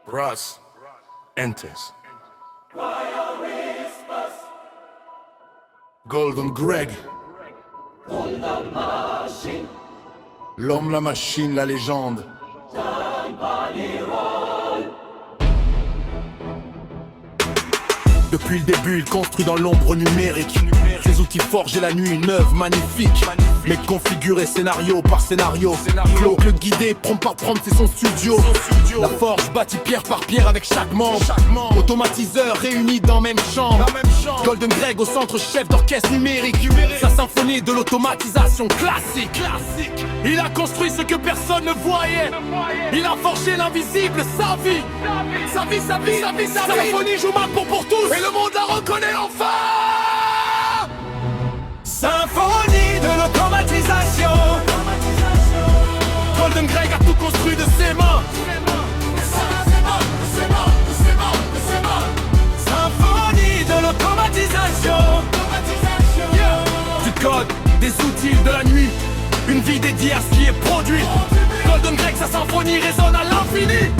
Ross enters. Golden Greg. L'homme, la machine, la légende. Depuis le début, il construit dans l'ombre numérique. Ses outils forgés la nuit, une œuvre magnifique. Mais configuré scénario par scénario. Claude le guidé, prompt par prompt, c'est son studio. La forge bâtie pierre par pierre avec chaque membre. Automatiseur réunis dans même chambre. Golden Greg au centre, chef d'orchestre numérique. Sa symphonie de l'automatisation classique. Il a construit ce que personne ne voyait. Il a forgé l'invisible, sa vie. Sa vie. Sa symphonie joue maintenant pour tous. Et le monde la reconnaît enfin. Symphonie de l'automatisation. Golden Greg a tout construit de ses mains. Symphonie de l'automatisation. Du code, des outils, de la nuit. Une vie dédiée à ce qui est produit. Golden Greg, sa symphonie résonne à l'infini.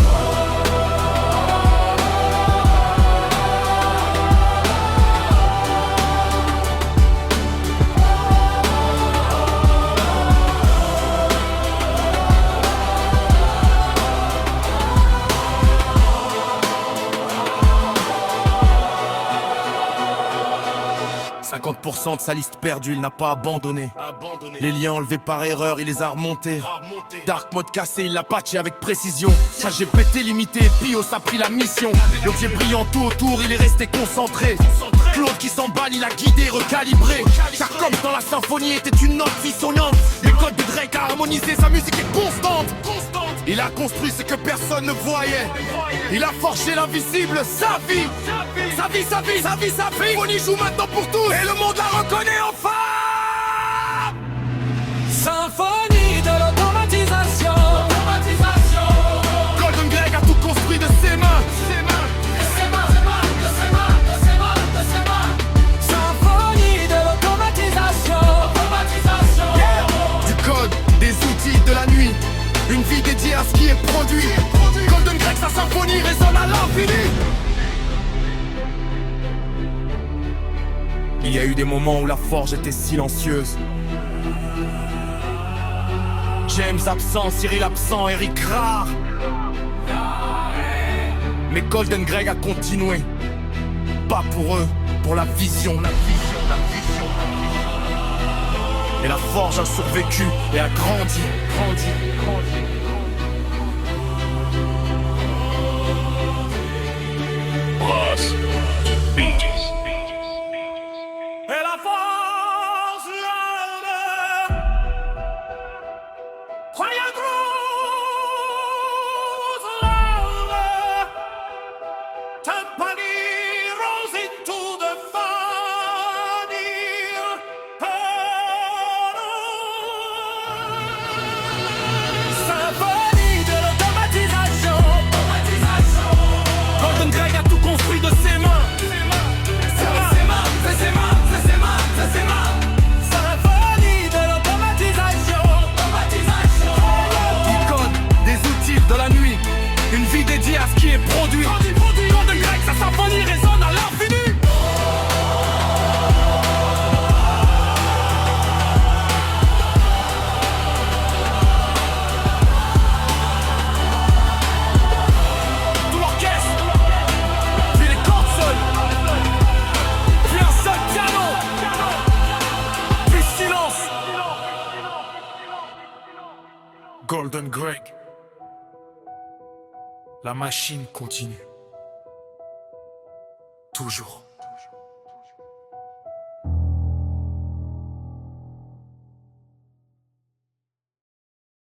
50% de sa liste perdue, il n'a pas abandonné. Les liens enlevés par erreur, il les a remontés. Dark mode cassé, il l'a patché avec précision. ChatGPT limité, Pios a pris la mission. L'objet brillant tout autour, il est resté concentré. Claude qui s'emballe, il a guidé, recalibré. Car comme dans la symphonie était une note dissonante, le code de Drake a harmonisé, sa musique est constante. Il a construit ce que personne ne voyait. Il a forgé l'invisible, sa vie. Sa vie. Symphonie joue maintenant pour tous. Et le monde la reconnaît enfin. Symphonie de l'automatisation. Golden Greg a tout construit de ses mains. Symphonie de l'automatisation. Du code, des outils, de la nuit. Une vie dédiée à ce qui est produit. Golden Greg, sa symphonie résonne à l'infini. Il y a eu des moments où la forge était silencieuse. James absent, Cyril absent, Eric rare. Mais Golden Greg a continué. Pas pour eux, pour la vision. Et la forge a survécu et a grandi. Ross Beats. Et la force Symphonie de l'automatisation. Golden Greg a tout construit de ses mains. Symphonie de l'automatisation. Du code, des outils, de la nuit. Une vie dédiée à ce qui est produit. Golden Greg, sa symphonie résonne à l'infini. Tout l'orchestre, puis les cordes seules, puis un seul piano, puis silence. Golden Greg. La machine continue. Toujours.